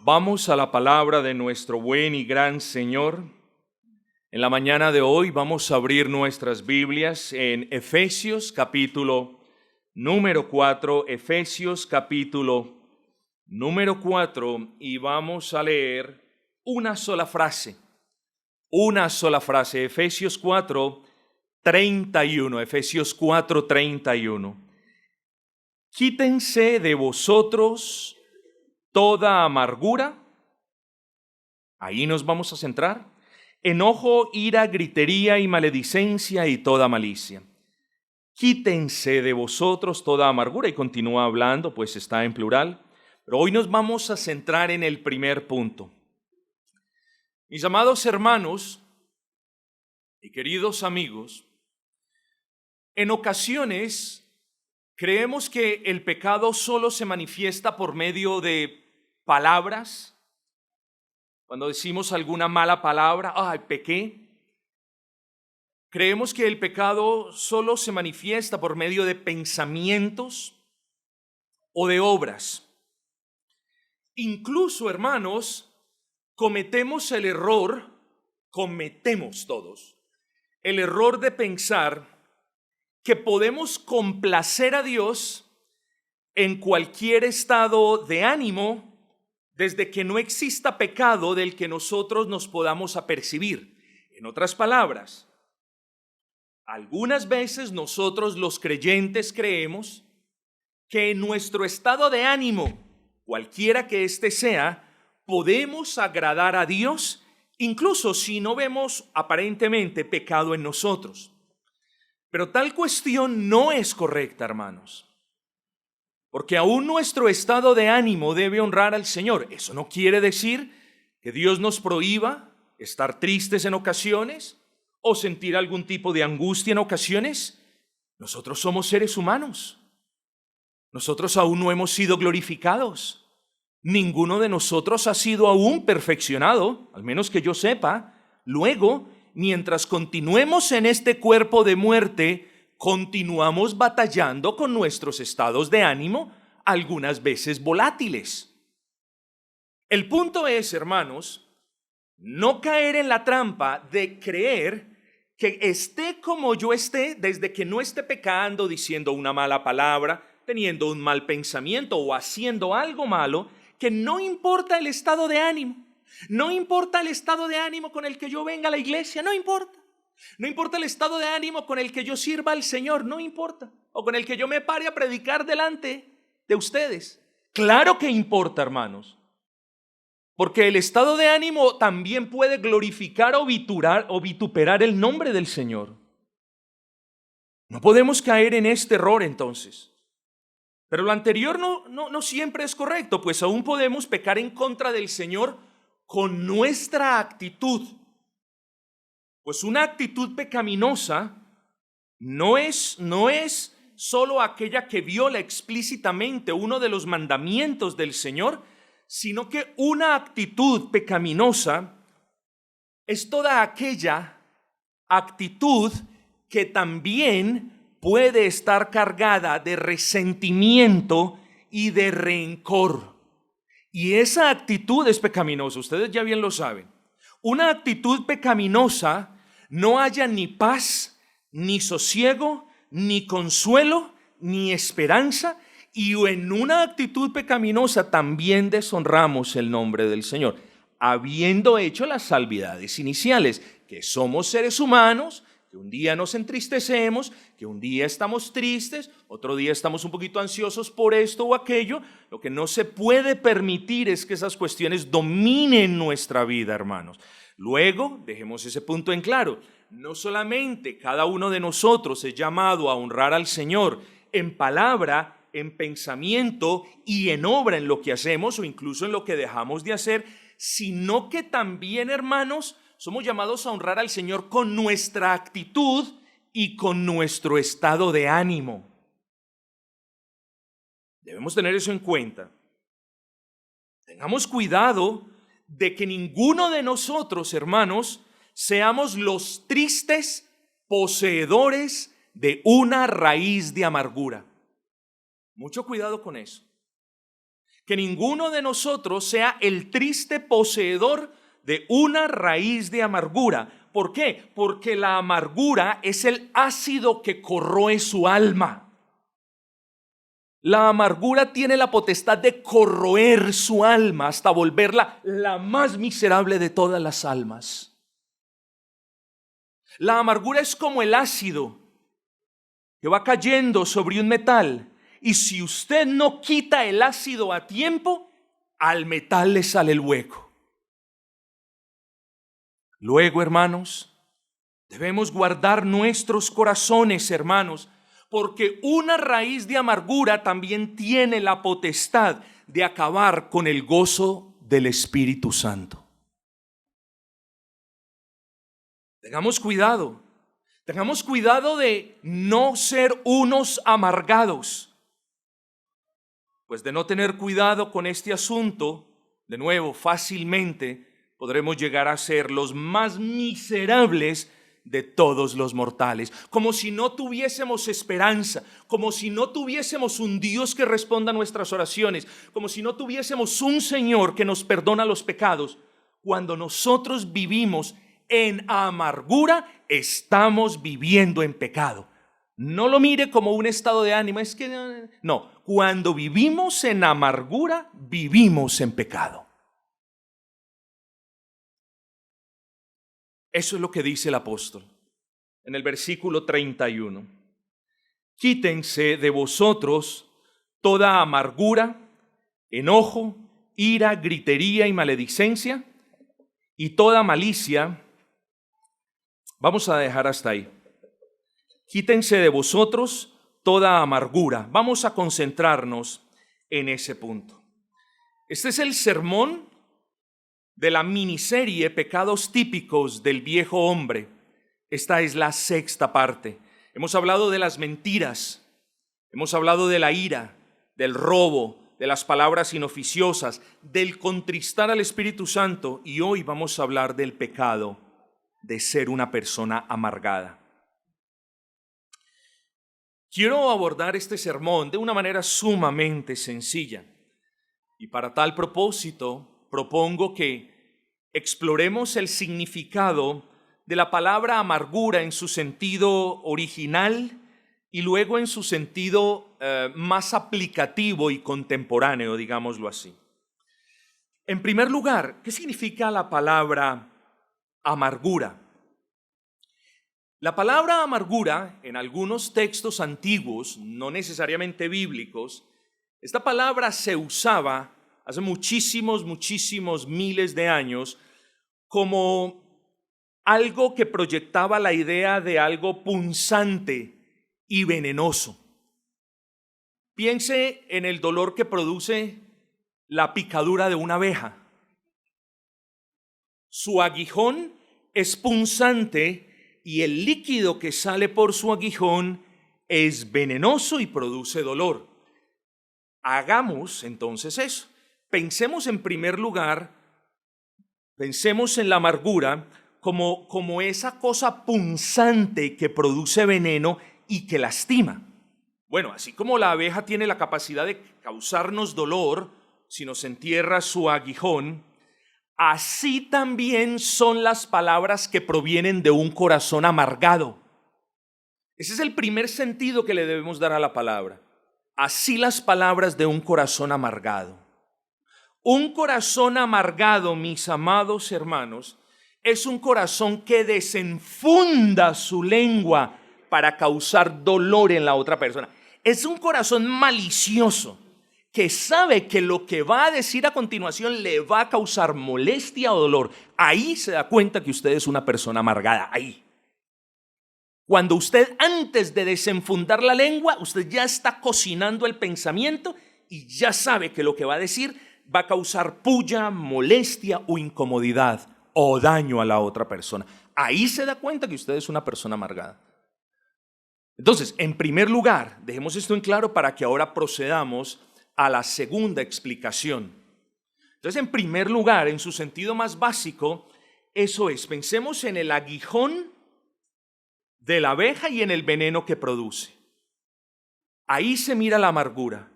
Vamos a la palabra de nuestro buen y gran Señor. En la mañana de hoy vamos a abrir nuestras Biblias en Efesios capítulo número 4, Efesios capítulo número 4, y vamos a leer una sola frase, Efesios 4, 31, Efesios 4, 31. Quítense de vosotros toda amargura, ahí nos vamos a centrar, enojo, ira, gritería y maledicencia y toda malicia. Quítense de vosotros toda amargura, y continúa hablando, pues está en plural, pero hoy nos vamos a centrar en el primer punto. Mis amados hermanos y queridos amigos, en ocasiones creemos que el pecado solo se manifiesta por medio de palabras. Cuando decimos alguna mala palabra, pequé. Creemos que el pecado solo se manifiesta por medio de pensamientos o de obras. Incluso, hermanos, cometemos todos, el error de pensar que podemos complacer a Dios en cualquier estado de ánimo, desde que no exista pecado del que nosotros nos podamos apercibir. En otras palabras, algunas veces nosotros los creyentes creemos que en nuestro estado de ánimo, cualquiera que éste sea, podemos agradar a Dios, incluso si no vemos aparentemente pecado en nosotros. Pero tal cuestión no es correcta, hermanos. Porque aún nuestro estado de ánimo debe honrar al Señor. Eso no quiere decir que Dios nos prohíba estar tristes en ocasiones o sentir algún tipo de angustia en ocasiones. Nosotros somos seres humanos. Nosotros aún no hemos sido glorificados. Ninguno de nosotros ha sido aún perfeccionado, al menos que yo sepa. Luego, mientras continuemos en este cuerpo de muerte, continuamos batallando con nuestros estados de ánimo, algunas veces volátiles. El punto es, hermanos, no caer en la trampa de creer que esté como yo esté, desde que no esté pecando, diciendo una mala palabra, teniendo un mal pensamiento o haciendo algo malo, que no importa el estado de ánimo. No importa el estado de ánimo con el que yo venga a la iglesia, no importa. No importa el estado de ánimo con el que yo sirva al Señor, no importa. O con el que yo me pare a predicar delante de ustedes. Claro que importa, hermanos. Porque el estado de ánimo también puede glorificar o vituperar el nombre del Señor. No podemos caer en este error entonces. Pero lo anterior no siempre es correcto, pues aún podemos pecar en contra del Señor con nuestra actitud. Pues una actitud pecaminosa no es solo aquella que viola explícitamente uno de los mandamientos del Señor, sino que una actitud pecaminosa es toda aquella actitud que también puede estar cargada de resentimiento y de rencor. Y esa actitud es pecaminosa, ustedes ya bien lo saben. Una actitud pecaminosa no halla ni paz, ni sosiego, ni consuelo, ni esperanza, y en una actitud pecaminosa también deshonramos el nombre del Señor, habiendo hecho las salvedades iniciales, que somos seres humanos, que un día nos entristecemos, que un día estamos tristes, otro día estamos un poquito ansiosos por esto o aquello. Lo que no se puede permitir es que esas cuestiones dominen nuestra vida, hermanos. Luego, dejemos ese punto en claro, no solamente cada uno de nosotros es llamado a honrar al Señor en palabra, en pensamiento y en obra en lo que hacemos o incluso en lo que dejamos de hacer, sino que también, hermanos, somos llamados a honrar al Señor con nuestra actitud y con nuestro estado de ánimo. Debemos tener eso en cuenta. Tengamos cuidado de que ninguno de nosotros, hermanos, seamos los tristes poseedores de una raíz de amargura. Mucho cuidado con eso. que ninguno de nosotros sea el triste poseedor de una raíz de amargura. ¿Por qué? Porque la amargura es el ácido que corroe su alma. La amargura tiene la potestad de corroer su alma hasta volverla la más miserable de todas las almas. La amargura es como el ácido que va cayendo sobre un metal, y si usted no quita el ácido a tiempo, al metal le sale el hueco. Luego, hermanos, debemos guardar nuestros corazones, hermanos, porque una raíz de amargura también tiene la potestad de acabar con el gozo del Espíritu Santo. Tengamos cuidado de no ser unos amargados, pues de no tener cuidado con este asunto, de nuevo, fácilmente podremos llegar a ser los más miserables de todos los mortales, como si no tuviésemos esperanza, como si no tuviésemos un Dios que responda a nuestras oraciones, como si no tuviésemos un Señor que nos perdona los pecados. Cuando nosotros vivimos en amargura, estamos viviendo en pecado. No lo mire como un estado de ánimo, es que no, cuando vivimos en amargura, vivimos en pecado. Eso es lo que dice el apóstol en el versículo 31. Quítense de vosotros toda amargura, enojo, ira, gritería y maledicencia y toda malicia. Vamos a dejar hasta ahí. Quítense de vosotros toda amargura. Vamos a concentrarnos en ese punto. Este es el sermón de la miniserie Pecados Típicos del Viejo Hombre. Esta es la sexta parte. Hemos hablado de las mentiras, hemos hablado de la ira, del robo, de las palabras inoficiosas, del contristar al Espíritu Santo, y hoy vamos a hablar del pecado de ser una persona amargada. Quiero abordar este sermón de una manera sumamente sencilla, y para tal propósito propongo que exploremos el significado de la palabra amargura en su sentido original y luego en su sentido más aplicativo y contemporáneo, digámoslo así. En primer lugar, ¿qué significa la palabra amargura? La palabra amargura, en algunos textos antiguos, no necesariamente bíblicos, esta palabra se usaba hace muchísimos miles de años como algo que proyectaba la idea de algo punzante y venenoso. Piense en el dolor que produce la picadura de una abeja. Su aguijón es punzante y el líquido que sale por su aguijón es venenoso y produce dolor. Hagamos entonces eso. Pensemos en primer lugar, pensemos en la amargura como esa cosa punzante que produce veneno y que lastima. Bueno, así como la abeja tiene la capacidad de causarnos dolor si nos entierra su aguijón, así también son las palabras que provienen de un corazón amargado. Ese es el primer sentido que le debemos dar a la palabra. Así las palabras de un corazón amargado. Un corazón amargado, mis amados hermanos, es un corazón que desenfunda su lengua para causar dolor en la otra persona. Es un corazón malicioso que sabe que lo que va a decir a continuación le va a causar molestia o dolor. Ahí se da cuenta que usted es una persona amargada, ahí. Cuando usted, antes de desenfundar la lengua, usted ya está cocinando el pensamiento y ya sabe que lo que va a decir va a causar puya, molestia o incomodidad o daño a la otra persona. Ahí se da cuenta que usted es una persona amargada. Entonces, en primer lugar, dejemos esto en claro para que ahora procedamos a la segunda explicación. Entonces, en primer lugar, en su sentido más básico, eso es, pensemos en el aguijón de la abeja y en el veneno que produce. Ahí se mira la amargura.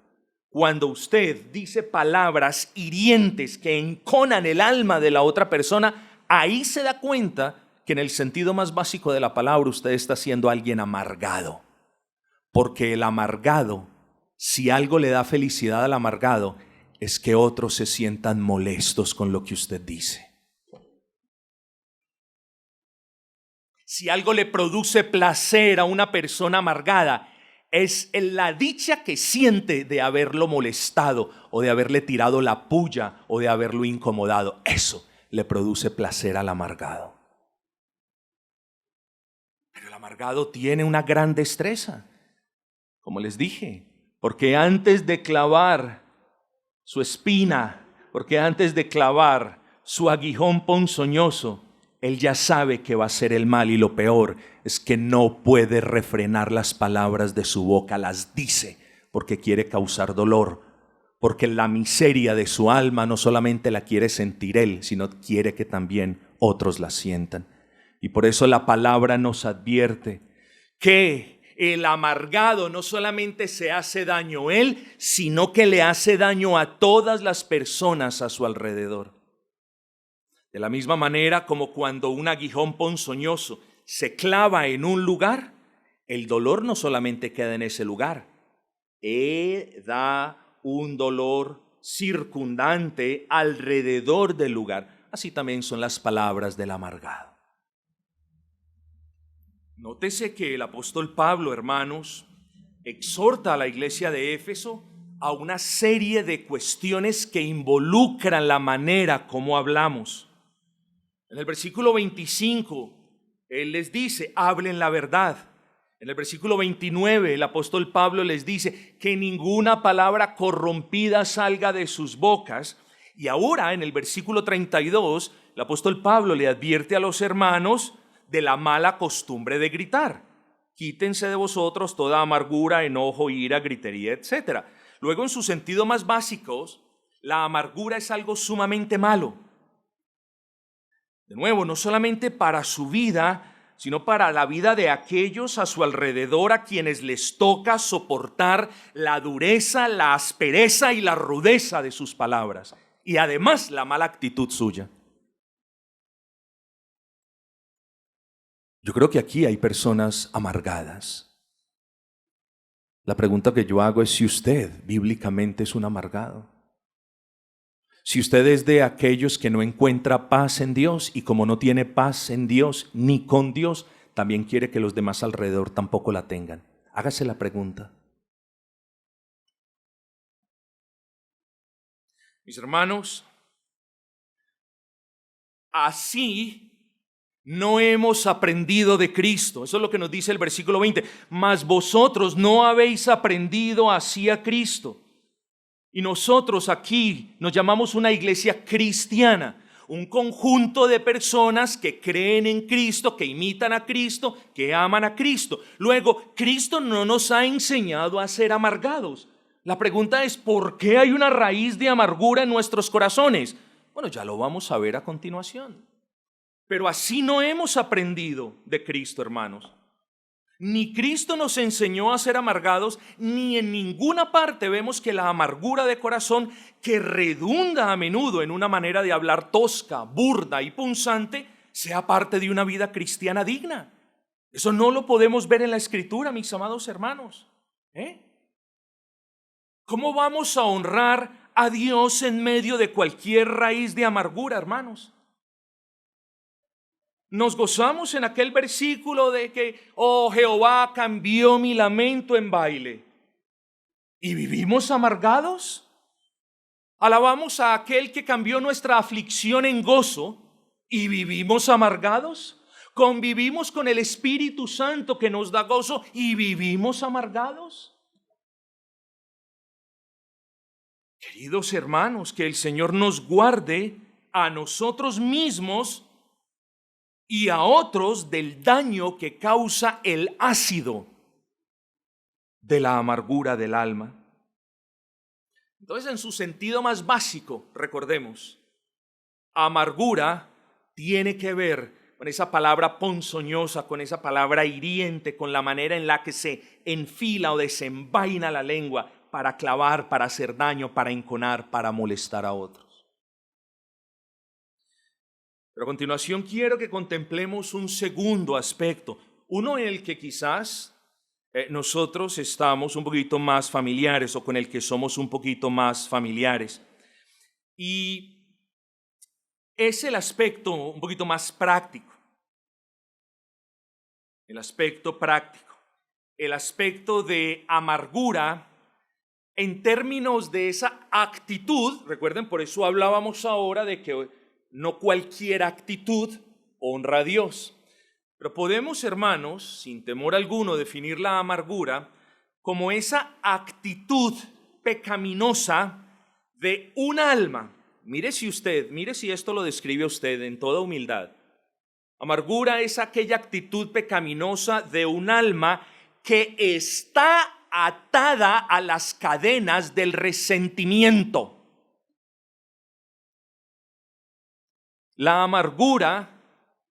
cuando usted dice palabras hirientes que enconan el alma de la otra persona, ahí se da cuenta que en el sentido más básico de la palabra usted está siendo alguien amargado. Porque el amargado, si algo le da felicidad al amargado, es que otros se sientan molestos con lo que usted dice. Si algo le produce placer a una persona amargada, es la dicha que siente de haberlo molestado o de haberle tirado la puya o de haberlo incomodado. Eso le produce placer al amargado. Pero el amargado tiene una gran destreza, como les dije, porque antes de clavar su espina, porque antes de clavar su aguijón ponzoñoso, él ya sabe que va a ser el mal, y lo peor es que no puede refrenar las palabras de su boca, las dice porque quiere causar dolor, porque la miseria de su alma no solamente la quiere sentir él, sino quiere que también otros la sientan. Y por eso la palabra nos advierte que el amargado no solamente se hace daño él, sino que le hace daño a todas las personas a su alrededor. De la misma manera como cuando un aguijón ponzoñoso se clava en un lugar, el dolor no solamente queda en ese lugar, da un dolor circundante alrededor del lugar. Así también son las palabras del amargado. Nótese que el apóstol Pablo, hermanos, exhorta a la iglesia de Éfeso a una serie de cuestiones que involucran la manera como hablamos. En el versículo 25, él les dice, hablen la verdad. En el versículo 29, el apóstol Pablo les dice que ninguna palabra corrompida salga de sus bocas. Y ahora, en el versículo 32, el apóstol Pablo le advierte a los hermanos de la mala costumbre de gritar. Quítense de vosotros toda amargura, enojo, ira, gritería, etc. Luego, en su sentido más básicos, la amargura es algo sumamente malo. De nuevo, no solamente para su vida, sino para la vida de aquellos a su alrededor a quienes les toca soportar la dureza, la aspereza y la rudeza de sus palabras, y además la mala actitud suya. Yo creo que aquí hay personas amargadas. La pregunta que yo hago es si usted bíblicamente es un amargado. Si usted es de aquellos que no encuentra paz en Dios, y como no tiene paz en Dios ni con Dios, también quiere que los demás alrededor tampoco la tengan. Hágase la pregunta. Mis hermanos, así no hemos aprendido de Cristo. Eso es lo que nos dice el versículo 20. Mas vosotros no habéis aprendido así a Cristo. Y nosotros aquí nos llamamos una iglesia cristiana, un conjunto de personas que creen en Cristo, que imitan a Cristo, que aman a Cristo. Luego, Cristo no nos ha enseñado a ser amargados. La pregunta es, ¿por qué hay una raíz de amargura en nuestros corazones? Bueno, ya lo vamos a ver a continuación. Pero así no hemos aprendido de Cristo, hermanos. Ni Cristo nos enseñó a ser amargados, ni en ninguna parte vemos que la amargura de corazón, que redunda a menudo en una manera de hablar tosca, burda y punzante, sea parte de una vida cristiana digna. Eso no lo podemos ver en la Escritura, mis amados hermanos. ¿Cómo vamos a honrar a Dios en medio de cualquier raíz de amargura, hermanos? Nos gozamos en aquel versículo de que, oh, Jehová cambió mi lamento en baile. ¿Y vivimos amargados? Alabamos a aquel que cambió nuestra aflicción en gozo. ¿Y vivimos amargados? Convivimos con el Espíritu Santo que nos da gozo. ¿Y vivimos amargados? Queridos hermanos, que el Señor nos guarde a nosotros mismos y a otros del daño que causa el ácido de la amargura del alma. Entonces, en su sentido más básico, recordemos, amargura tiene que ver con esa palabra ponzoñosa, con esa palabra hiriente, con la manera en la que se enfila o desenvaina la lengua para clavar, para hacer daño, para enconar, para molestar a otros. Pero a continuación quiero que contemplemos un segundo aspecto, uno en el que quizás nosotros estamos un poquito más familiares o con el que somos un poquito más familiares. Y es el aspecto un poquito más práctico. El aspecto práctico. El aspecto de amargura en términos de esa actitud. Recuerden, por eso hablábamos ahora de que no cualquier actitud honra a Dios. Pero podemos, hermanos, sin temor alguno, definir la amargura como esa actitud pecaminosa de un alma. Mire si esto lo describe a usted en toda humildad. Amargura es aquella actitud pecaminosa de un alma que está atada a las cadenas del resentimiento. La amargura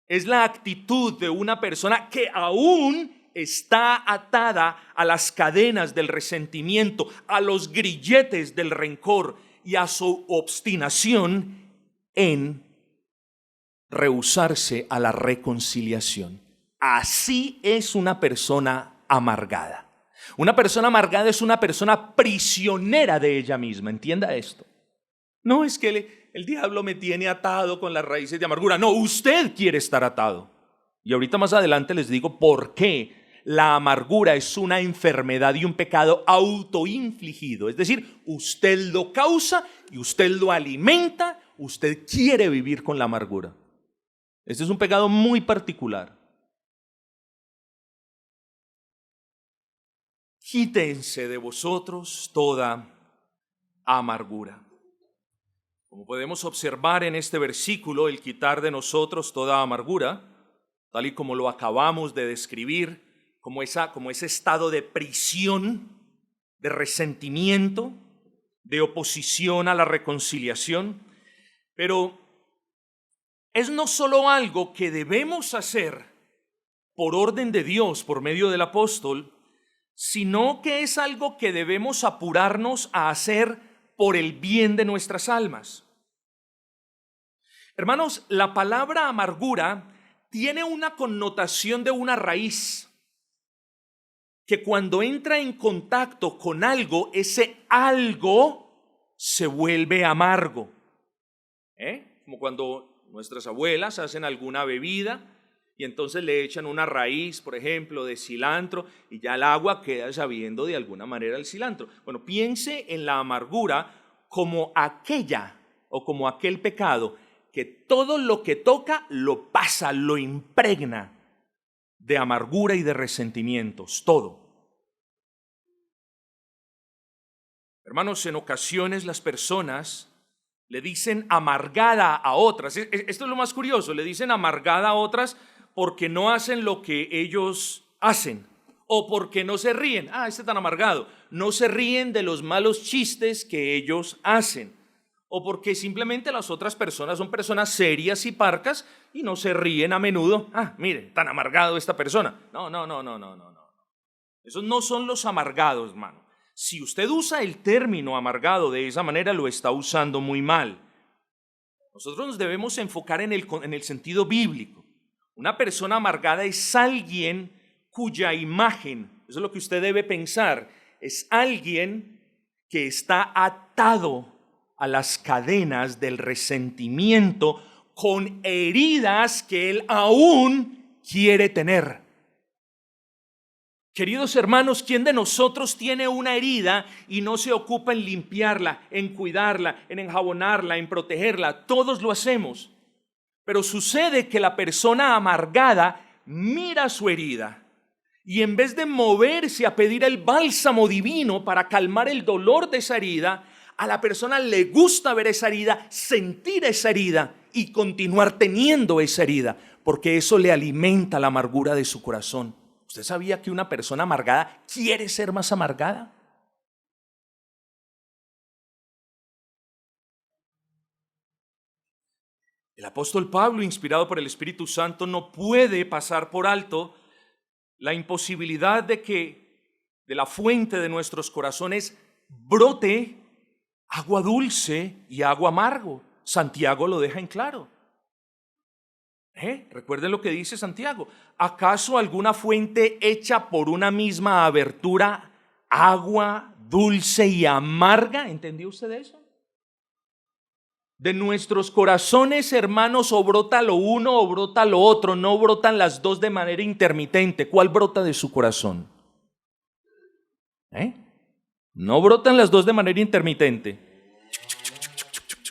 es la actitud de una persona que aún está atada a las cadenas del resentimiento, a los grilletes del rencor y a su obstinación en rehusarse a la reconciliación. Así es una persona amargada. Una persona amargada es una persona prisionera de ella misma. Entienda esto. No es que el diablo me tiene atado con las raíces de amargura. No, usted quiere estar atado. Y ahorita más adelante les digo por qué la amargura es una enfermedad y un pecado autoinfligido. Es decir, usted lo causa y usted lo alimenta. Usted quiere vivir con la amargura. Este es un pecado muy particular. Quítense de vosotros toda amargura. Como podemos observar en este versículo, el quitar de nosotros toda amargura, tal y como lo acabamos de describir, como ese estado de prisión, de resentimiento, de oposición a la reconciliación. Pero es no solo algo que debemos hacer por orden de Dios, por medio del apóstol, sino que es algo que debemos apurarnos a hacer por el bien de nuestras almas. Hermanos, la palabra amargura tiene una connotación de una raíz que cuando entra en contacto con algo, ese algo se vuelve amargo. Como cuando nuestras abuelas hacen alguna bebida y entonces le echan una raíz, por ejemplo, de cilantro y ya el agua queda sabiendo de alguna manera el cilantro. Bueno, piense en la amargura como aquella o como aquel pecado que todo lo que toca lo pasa, lo impregna de amargura y de resentimientos, todo. Hermanos, en ocasiones las personas le dicen amargada a otras. Esto es lo más curioso, le dicen amargada a otras porque no hacen lo que ellos hacen o porque no se ríen. Este tan amargado. No se ríen de los malos chistes que ellos hacen. O porque simplemente las otras personas son personas serias y parcas y no se ríen a menudo. Mire, tan amargado esta persona. No. Esos no son los amargados, hermano. Si usted usa el término amargado de esa manera, lo está usando muy mal. Nosotros nos debemos enfocar en el sentido bíblico. Una persona amargada es alguien cuya imagen, eso es lo que usted debe pensar, es alguien que está atado a las cadenas del resentimiento con heridas que él aún quiere tener. Queridos hermanos, ¿quién de nosotros tiene una herida y no se ocupa en limpiarla, en cuidarla, en enjabonarla, en protegerla? Todos lo hacemos. Pero sucede que la persona amargada mira su herida y en vez de moverse a pedir el bálsamo divino para calmar el dolor de esa herida, a la persona le gusta ver esa herida, sentir esa herida y continuar teniendo esa herida, porque eso le alimenta la amargura de su corazón. ¿Usted sabía que una persona amargada quiere ser más amargada? El apóstol Pablo, inspirado por el Espíritu Santo, no puede pasar por alto la imposibilidad de que de la fuente de nuestros corazones brote agua dulce y agua amargo. Santiago lo deja en claro. Recuerden lo que dice Santiago. ¿Acaso alguna fuente hecha por una misma abertura, agua dulce y amarga? ¿Entendió usted eso? De nuestros corazones, hermanos, o brota lo uno o brota lo otro, no brotan las dos de manera intermitente. ¿Cuál brota de su corazón? No brotan las dos de manera intermitente.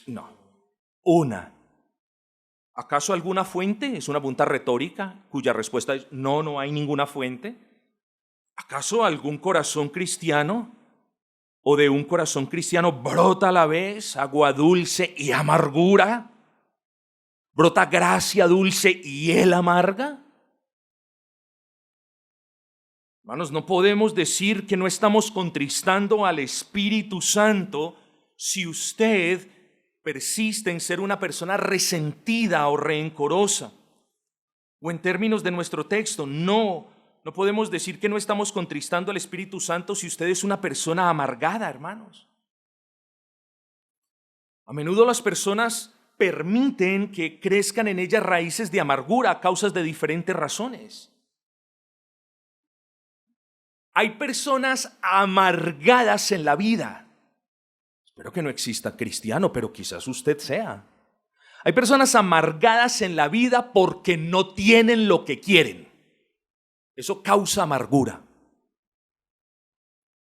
No, una. ¿Acaso alguna fuente? Es una pregunta retórica cuya respuesta es no, no hay ninguna fuente. ¿Acaso algún corazón cristiano o de un corazón cristiano brota a la vez agua dulce y amargura? ¿Brota gracia dulce y hiel amarga? Hermanos, no podemos decir que no estamos contristando al Espíritu Santo si usted persiste en ser una persona resentida o rencorosa. O en términos de nuestro texto, no podemos decir que no estamos contristando al Espíritu Santo si usted es una persona amargada, hermanos. A menudo las personas permiten que crezcan en ellas raíces de amargura a causas de diferentes razones. Hay personas amargadas en la vida. Espero que no exista cristiano, pero quizás usted sea. Hay personas amargadas en la vida porque no tienen lo que quieren. Eso causa amargura.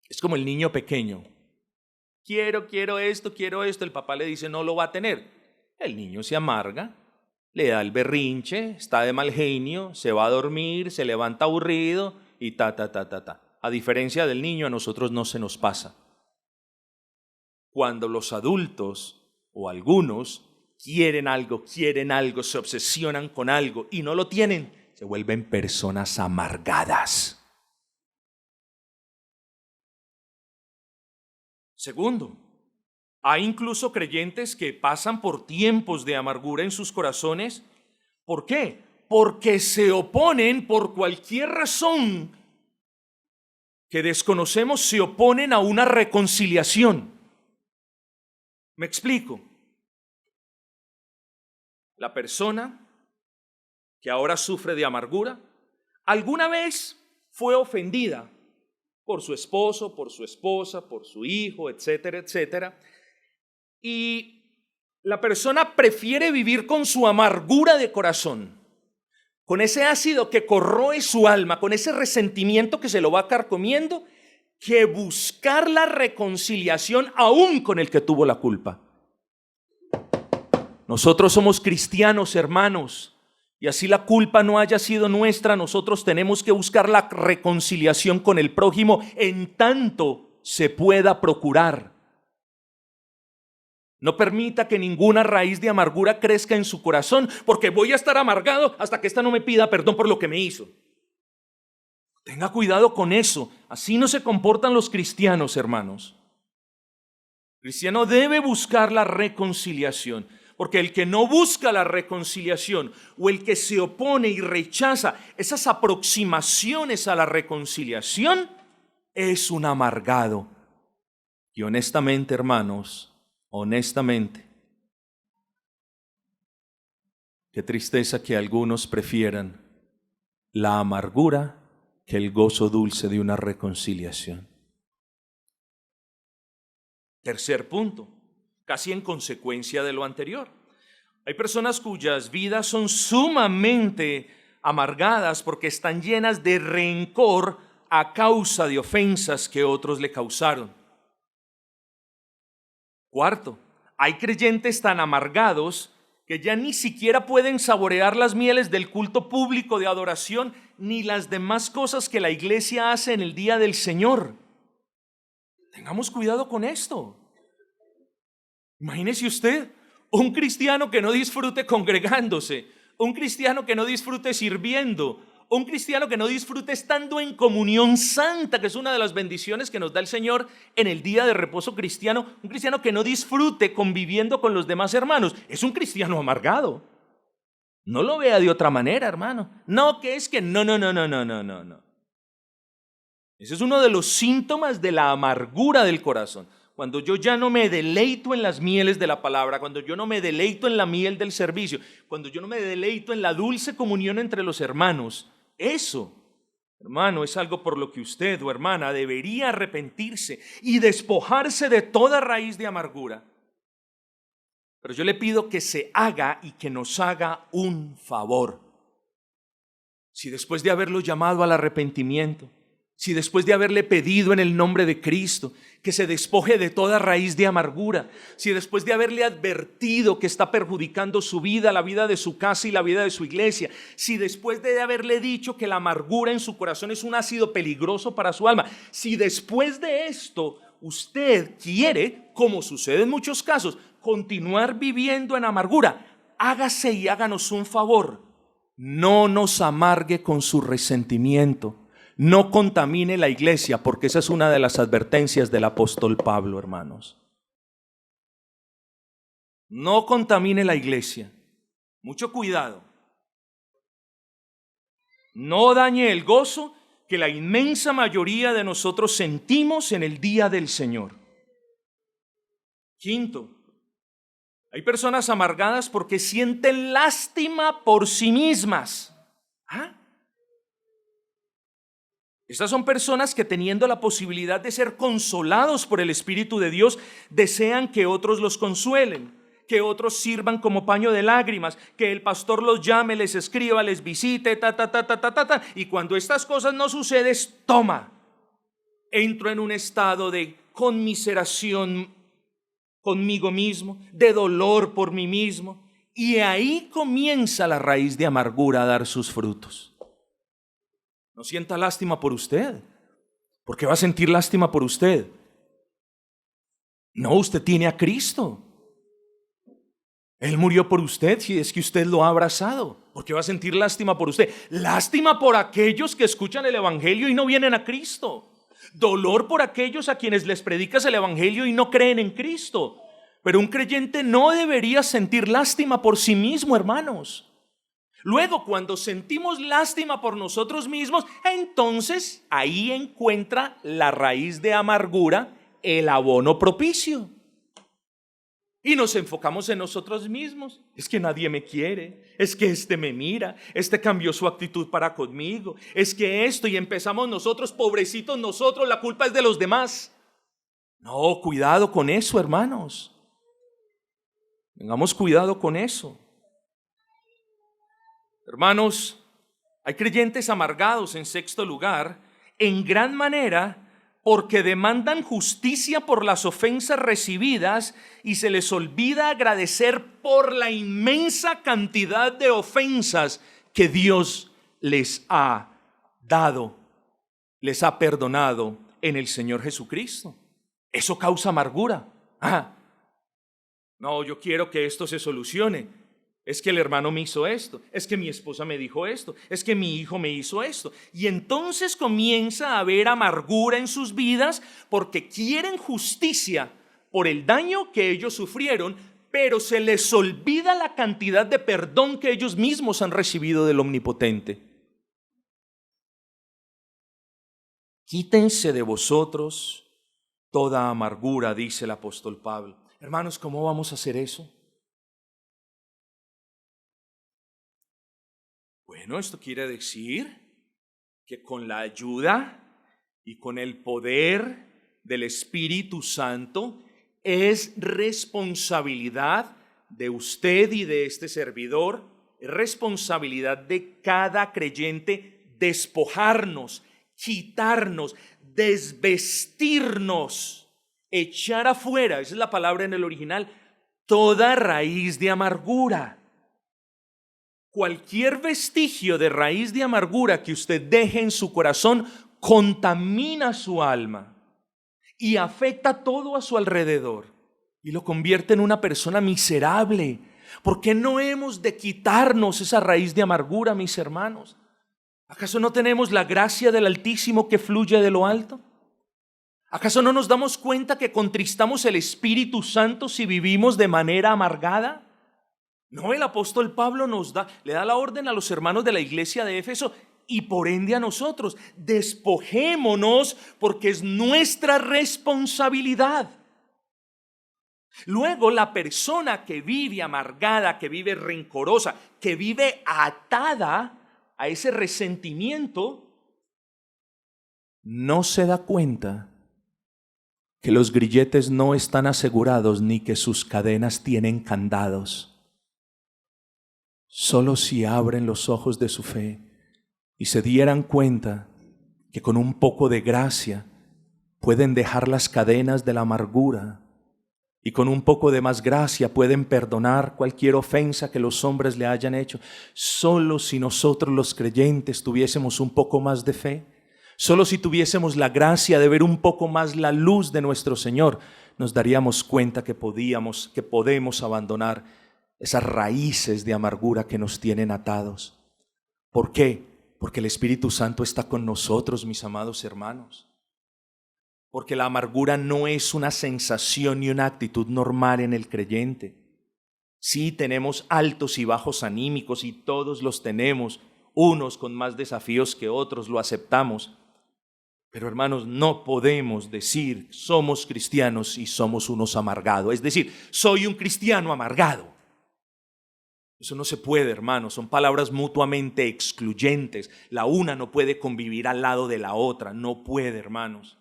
Es como el niño pequeño. Quiero esto. El papá le dice no lo va a tener. El niño se amarga, le da el berrinche, está de mal genio, se va a dormir, se levanta aburrido y ta. A diferencia del niño, a nosotros no se nos pasa. Cuando los adultos o algunos quieren algo, se obsesionan con algo y no lo tienen, se vuelven personas amargadas. Segundo, hay incluso creyentes que pasan por tiempos de amargura en sus corazones. ¿Por qué? Porque se oponen por cualquier razón que desconocemos, se oponen a una reconciliación. Me explico. La persona que ahora sufre de amargura, alguna vez fue ofendida por su esposo, por su esposa, por su hijo, etcétera. Y la persona prefiere vivir con su amargura de corazón, con ese ácido que corroe su alma, con ese resentimiento que se lo va carcomiendo, que buscar la reconciliación aún con el que tuvo la culpa. Nosotros somos cristianos, hermanos, y así la culpa no haya sido nuestra, nosotros tenemos que buscar la reconciliación con el prójimo en tanto se pueda procurar. No permita que ninguna raíz de amargura crezca en su corazón, porque voy a estar amargado hasta que ésta no me pida perdón por lo que me hizo. Tenga cuidado con eso. Así no se comportan los cristianos, hermanos. El cristiano debe buscar la reconciliación, porque el que no busca la reconciliación o el que se opone y rechaza esas aproximaciones a la reconciliación es un amargado. Y honestamente, hermanos, qué tristeza que algunos prefieran la amargura que el gozo dulce de una reconciliación. Tercer punto, casi en consecuencia de lo anterior. Hay personas cuyas vidas son sumamente amargadas porque están llenas de rencor a causa de ofensas que otros le causaron. Cuarto, hay creyentes tan amargados que ya ni siquiera pueden saborear las mieles del culto público de adoración ni las demás cosas que la iglesia hace en el día del Señor. Tengamos cuidado con esto. Imagínese usted, un cristiano que no disfrute congregándose, un cristiano que no disfrute sirviendo, un cristiano que no disfrute estando en comunión santa, que es una de las bendiciones que nos da el Señor en el día de reposo cristiano, un cristiano que no disfrute conviviendo con los demás hermanos, es un cristiano amargado. No lo vea de otra manera, hermano. No, que es que no. Ese es uno de los síntomas de la amargura del corazón. Cuando yo ya no me deleito en las mieles de la palabra, cuando yo no me deleito en la miel del servicio, cuando yo no me deleito en la dulce comunión entre los hermanos, eso, hermano, es algo por lo que usted o hermana debería arrepentirse y despojarse de toda raíz de amargura. Pero yo le pido que se haga y que nos haga un favor. Si después de haberlo llamado al arrepentimiento, si después de haberle pedido en el nombre de Cristo que se despoje de toda raíz de amargura, si después de haberle advertido que está perjudicando su vida, la vida de su casa y la vida de su iglesia, si después de haberle dicho que la amargura en su corazón es un ácido peligroso para su alma, si después de esto usted quiere, como sucede en muchos casos, continuar viviendo en amargura, hágase y háganos un favor. No nos amargue con su resentimiento. No contamine la iglesia, porque esa es una de las advertencias del apóstol Pablo, hermanos. No contamine la iglesia. Mucho cuidado. No dañe el gozo que la inmensa mayoría de nosotros sentimos en el día del Señor. Quinto, hay personas amargadas porque sienten lástima por sí mismas. ¿Ah? Estas son personas que, teniendo la posibilidad de ser consolados por el Espíritu de Dios, desean que otros los consuelen, que otros sirvan como paño de lágrimas, que el pastor los llame, les escriba, les visite, y cuando estas cosas no suceden, entro en un estado de conmiseración conmigo mismo, de dolor por mí mismo, y ahí comienza la raíz de amargura a dar sus frutos. No sienta lástima por usted. ¿Por qué va a sentir lástima por usted? No, usted tiene a Cristo. Él murió por usted si es que usted lo ha abrazado. ¿Por qué va a sentir lástima por usted? Lástima por aquellos que escuchan el Evangelio y no vienen a Cristo. Dolor por aquellos a quienes les predicas el Evangelio y no creen en Cristo. Pero un creyente no debería sentir lástima por sí mismo, hermanos. Luego, cuando sentimos lástima por nosotros mismos, entonces ahí encuentra la raíz de amargura, el abono propicio. Y nos enfocamos en nosotros mismos. Es que nadie me quiere, es que este me mira, este cambió su actitud para conmigo, es que esto, y empezamos nosotros, pobrecitos nosotros, la culpa es de los demás. No, cuidado con eso, hermanos. Tengamos cuidado con eso. Hermanos, hay creyentes amargados, en sexto lugar, en gran manera porque demandan justicia por las ofensas recibidas y se les olvida agradecer por la inmensa cantidad de ofensas que Dios les ha dado, les ha perdonado en el Señor Jesucristo. Eso causa amargura. No, yo quiero que esto se solucione. Es que el hermano me hizo esto, es que mi esposa me dijo esto, es que mi hijo me hizo esto. Y entonces comienza a haber amargura en sus vidas porque quieren justicia por el daño que ellos sufrieron, pero se les olvida la cantidad de perdón que ellos mismos han recibido del Omnipotente. Quítense de vosotros toda amargura, dice el apóstol Pablo. Hermanos, ¿cómo vamos a hacer eso? Bueno, esto quiere decir que con la ayuda y con el poder del Espíritu Santo es responsabilidad de usted y de este servidor, es responsabilidad de cada creyente despojarnos, quitarnos, desvestirnos, echar afuera, esa es la palabra en el original, toda raíz de amargura. Cualquier vestigio de raíz de amargura que usted deje en su corazón contamina su alma y afecta todo a su alrededor y lo convierte en una persona miserable. ¿Por qué no hemos de quitarnos esa raíz de amargura, mis hermanos? ¿Acaso no tenemos la gracia del Altísimo que fluye de lo alto? ¿Acaso no nos damos cuenta que contristamos el Espíritu Santo si vivimos de manera amargada? No, el apóstol Pablo le da la orden a los hermanos de la iglesia de Éfeso, y por ende a nosotros. Despojémonos porque es nuestra responsabilidad. Luego, la persona que vive amargada, que vive rencorosa, que vive atada a ese resentimiento, no se da cuenta que los grilletes no están asegurados ni que sus cadenas tienen candados. Solo si abren los ojos de su fe y se dieran cuenta que con un poco de gracia pueden dejar las cadenas de la amargura y con un poco de más gracia pueden perdonar cualquier ofensa que los hombres le hayan hecho. Solo si nosotros los creyentes tuviésemos un poco más de fe, solo si tuviésemos la gracia de ver un poco más la luz de nuestro Señor, nos daríamos cuenta que podemos abandonar esas raíces de amargura que nos tienen atados. ¿Por qué? Porque el Espíritu Santo está con nosotros, mis amados hermanos. Porque la amargura no es una sensación ni una actitud normal en el creyente. Sí, tenemos altos y bajos anímicos y todos los tenemos, unos con más desafíos que otros, lo aceptamos. Pero hermanos, no podemos decir somos cristianos y somos unos amargados. Es decir, soy un cristiano amargado. Eso no se puede, hermanos. Son palabras mutuamente excluyentes. La una no puede convivir al lado de la otra. No puede, hermanos.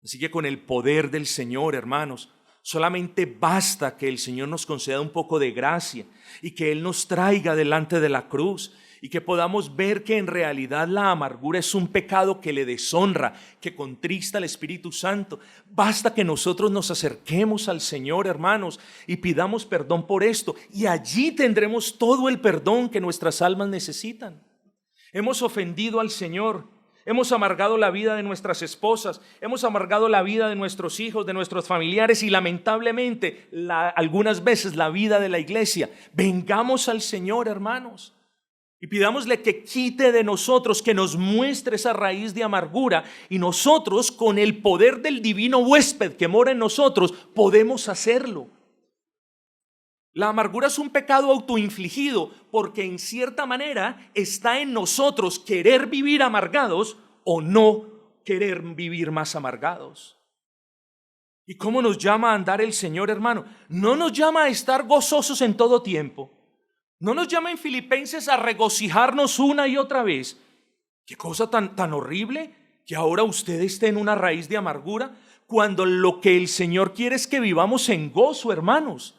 Así que con el poder del Señor, hermanos, solamente basta que el Señor nos conceda un poco de gracia y que Él nos traiga delante de la cruz y que podamos ver que en realidad la amargura es un pecado que le deshonra, que contrista al Espíritu Santo. Basta que nosotros nos acerquemos al Señor, hermanos, y pidamos perdón por esto, y allí tendremos todo el perdón que nuestras almas necesitan. Hemos ofendido al Señor, hemos amargado la vida de nuestras esposas, hemos amargado la vida de nuestros hijos, de nuestros familiares y lamentablemente algunas veces la vida de la iglesia. Vengamos al Señor, hermanos, y pidámosle que quite de nosotros, que nos muestre esa raíz de amargura, y nosotros con el poder del divino huésped que mora en nosotros podemos hacerlo. La amargura es un pecado autoinfligido porque en cierta manera está en nosotros querer vivir amargados o no querer vivir más amargados. ¿Y cómo nos llama a andar el Señor, hermano? No nos llama a estar gozosos en todo tiempo. No nos llama en Filipenses a regocijarnos una y otra vez. ¿Qué cosa tan horrible que ahora usted esté en una raíz de amargura? Cuando lo que el Señor quiere es que vivamos en gozo, hermanos.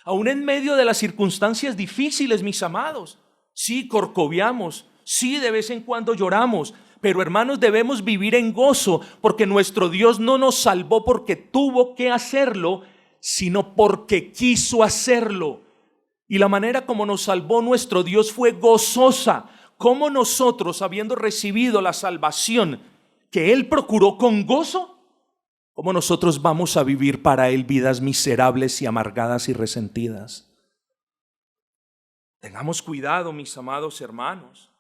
Aún en medio de las circunstancias difíciles, mis amados. Sí, corcoviamos, sí, de vez en cuando lloramos, pero hermanos, debemos vivir en gozo porque nuestro Dios no nos salvó porque tuvo que hacerlo, sino porque quiso hacerlo. Y la manera como nos salvó nuestro Dios fue gozosa. Como nosotros, habiendo recibido la salvación que Él procuró con gozo, ¿cómo nosotros vamos a vivir para Él vidas miserables y amargadas y resentidas? Tengamos cuidado, mis amados hermanos.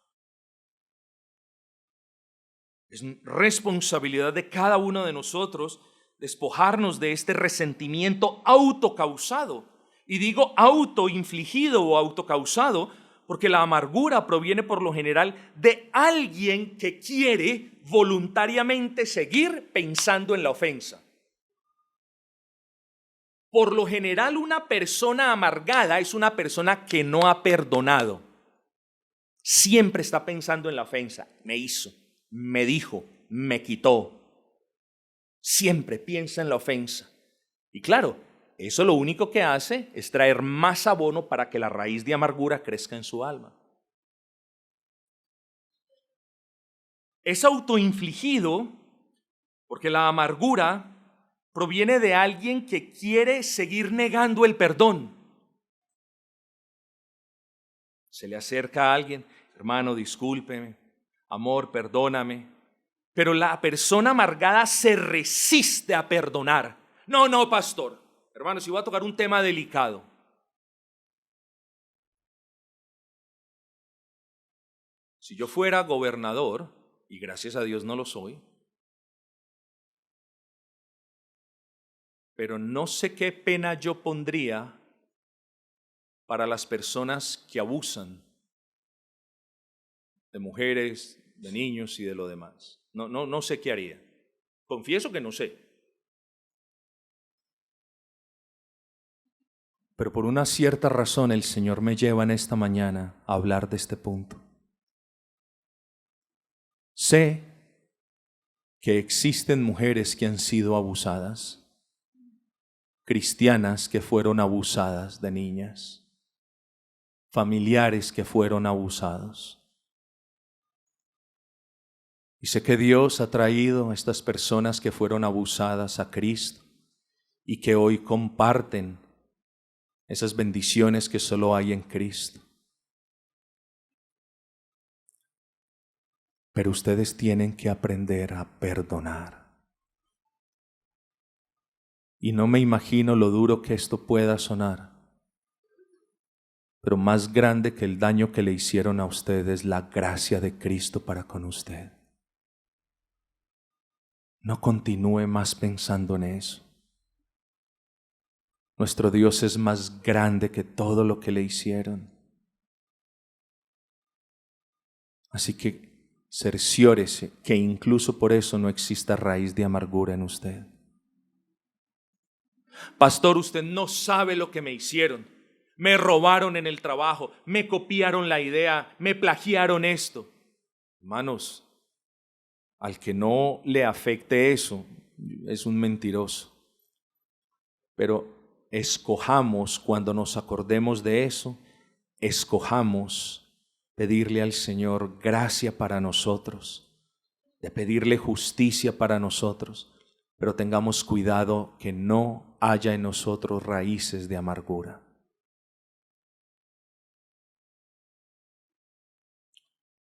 Es responsabilidad de cada uno de nosotros despojarnos de este resentimiento autocausado. Y digo autoinfligido o autocausado porque la amargura proviene por lo general de alguien que quiere voluntariamente seguir pensando en la ofensa. Por lo general, una persona amargada es una persona que no ha perdonado. Siempre está pensando en la ofensa. Me hizo, me dijo, me quitó. Siempre piensa en la ofensa. Y claro, eso lo único que hace es traer más abono para que la raíz de amargura crezca en su alma. Es autoinfligido porque la amargura proviene de alguien que quiere seguir negando el perdón. Se le acerca a alguien, hermano, discúlpeme, amor, perdóname. Pero la persona amargada se resiste a perdonar. No, pastor. Hermanos, si voy a tocar un tema delicado. Si yo fuera gobernador, y gracias a Dios no lo soy, pero no sé qué pena yo pondría para las personas que abusan de mujeres, de niños y de lo demás. No sé qué haría. Confieso que no sé. Pero por una cierta razón el Señor me lleva en esta mañana a hablar de este punto. Sé que existen mujeres que han sido abusadas, cristianas que fueron abusadas de niñas, familiares que fueron abusados. Y sé que Dios ha traído a estas personas que fueron abusadas a Cristo y que hoy comparten esas bendiciones que solo hay en Cristo. Pero ustedes tienen que aprender a perdonar. Y no me imagino lo duro que esto pueda sonar, pero más grande que el daño que le hicieron a usted es la gracia de Cristo para con usted. No continúe más pensando en eso. Nuestro Dios es más grande que todo lo que le hicieron. Así que cerciórese que incluso por eso no exista raíz de amargura en usted. Pastor, usted no sabe lo que me hicieron. Me robaron en el trabajo, me copiaron la idea, me plagiaron esto. Hermanos, al que no le afecte eso, es un mentiroso. Pero escojamos, cuando nos acordemos de eso, escojamos pedirle al Señor gracia para nosotros, de pedirle justicia para nosotros, pero tengamos cuidado que no haya en nosotros raíces de amargura.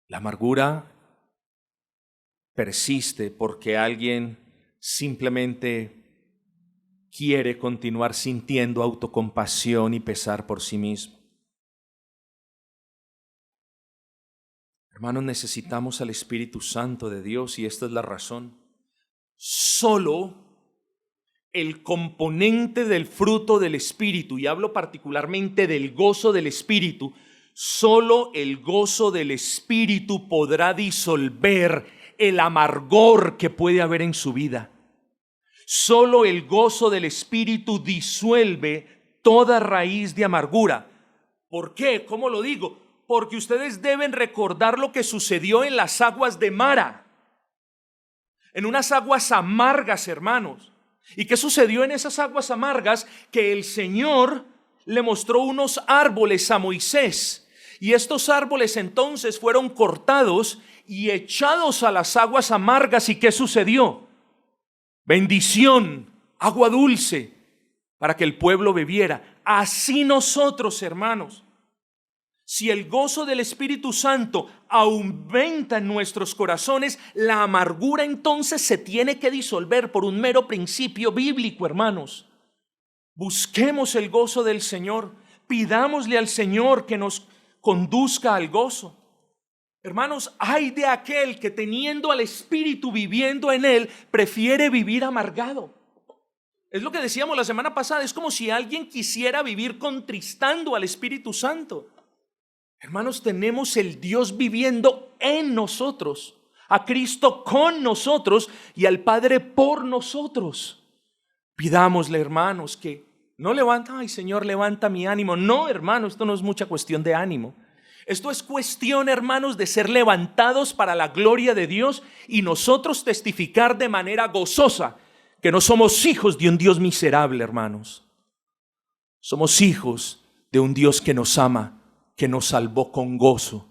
La amargura persiste porque alguien simplemente quiere continuar sintiendo autocompasión y pesar por sí mismo. Hermanos, necesitamos al Espíritu Santo de Dios y esta es la razón. Solo el componente del fruto del Espíritu, y hablo particularmente del gozo del Espíritu, solo el gozo del Espíritu podrá disolver el amargor que puede haber en su vida. Solo el gozo del Espíritu disuelve toda raíz de amargura. ¿Por qué? ¿Cómo lo digo? Porque ustedes deben recordar lo que sucedió en las aguas de Mara, en unas aguas amargas, hermanos. ¿Y qué sucedió en esas aguas amargas? Que el Señor le mostró unos árboles a Moisés, y estos árboles entonces fueron cortados y echados a las aguas amargas. ¿Y qué sucedió? Bendición, agua dulce, para que el pueblo bebiera. Así nosotros, hermanos, si el gozo del Espíritu Santo aumenta en nuestros corazones, la amargura entonces se tiene que disolver por un mero principio bíblico, hermanos. Busquemos el gozo del Señor, pidámosle al Señor que nos conduzca al gozo. Hermanos, ay de aquel que teniendo al Espíritu viviendo en él, prefiere vivir amargado. Es lo que decíamos la semana pasada, es como si alguien quisiera vivir contristando al Espíritu Santo. Hermanos, tenemos el Dios viviendo en nosotros, a Cristo con nosotros y al Padre por nosotros. Pidámosle, hermanos, que no levanta, ay Señor, levanta mi ánimo. No, hermano, esto no es mucha cuestión de ánimo. Esto es cuestión, hermanos, de ser levantados para la gloria de Dios y nosotros testificar de manera gozosa que no somos hijos de un Dios miserable, hermanos. Somos hijos de un Dios que nos ama, que nos salvó con gozo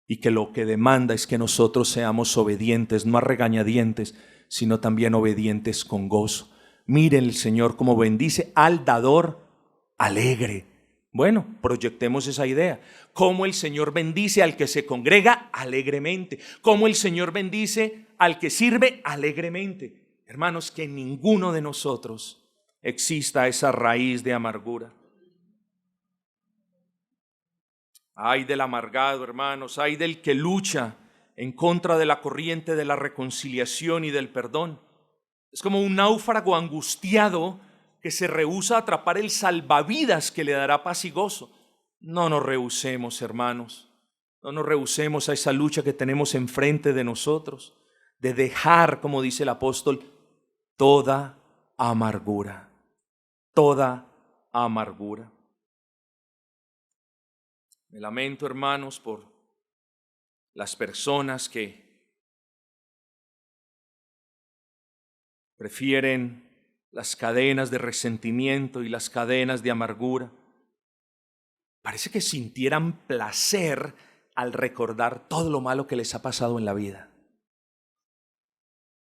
y que lo que demanda es que nosotros seamos obedientes, no a regañadientes, sino también obedientes con gozo. Miren el Señor cómo bendice al dador alegre. Bueno, proyectemos esa idea. Cómo el Señor bendice al que se congrega alegremente. Cómo el Señor bendice al que sirve alegremente. Hermanos, que en ninguno de nosotros exista esa raíz de amargura. Ay del amargado, hermanos, ay del que lucha en contra de la corriente de la reconciliación y del perdón. Es como un náufrago angustiado que se rehúsa a atrapar el salvavidas que le dará paz y gozo. No nos rehusemos, hermanos. No nos rehusemos a esa lucha que tenemos enfrente de nosotros, de dejar, como dice el apóstol, toda amargura, toda amargura. Me lamento, hermanos, por las personas que prefieren las cadenas de resentimiento y las cadenas de amargura. Parece que sintieran placer al recordar todo lo malo que les ha pasado en la vida.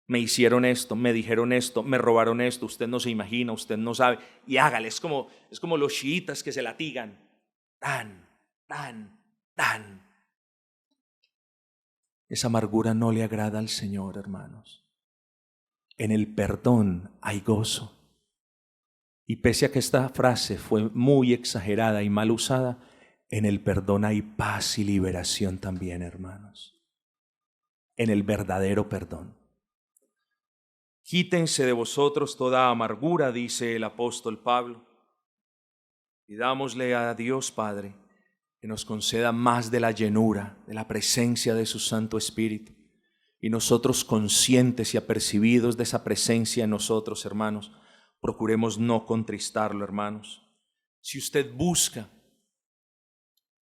Me hicieron esto, me dijeron esto, me robaron esto, usted no se imagina, usted no sabe. Y hágale, es como los chiitas que se latigan. Tan. Esa amargura no le agrada al Señor, hermanos. En el perdón hay gozo. Y pese a que esta frase fue muy exagerada y mal usada, en el perdón hay paz y liberación también, hermanos. En el verdadero perdón. Quítense de vosotros toda amargura, dice el apóstol Pablo. Pidámosle a Dios Padre que nos conceda más de la llenura, de la presencia de su Santo Espíritu. Y nosotros, conscientes y apercibidos de esa presencia en nosotros, hermanos, procuremos no contristarlo, hermanos. Si usted busca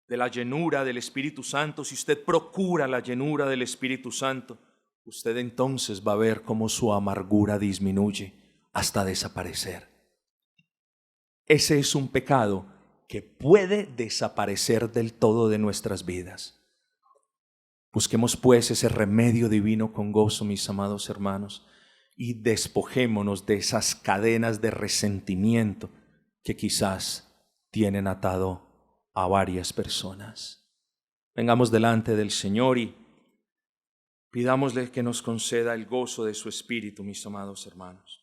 de la llenura del Espíritu Santo, si usted procura la llenura del Espíritu Santo, usted entonces va a ver cómo su amargura disminuye hasta desaparecer. Ese es un pecado que puede desaparecer del todo de nuestras vidas. Busquemos pues ese remedio divino con gozo, mis amados hermanos, y despojémonos de esas cadenas de resentimiento que quizás tienen atado a varias personas. Vengamos delante del Señor y pidámosle que nos conceda el gozo de su Espíritu, mis amados hermanos.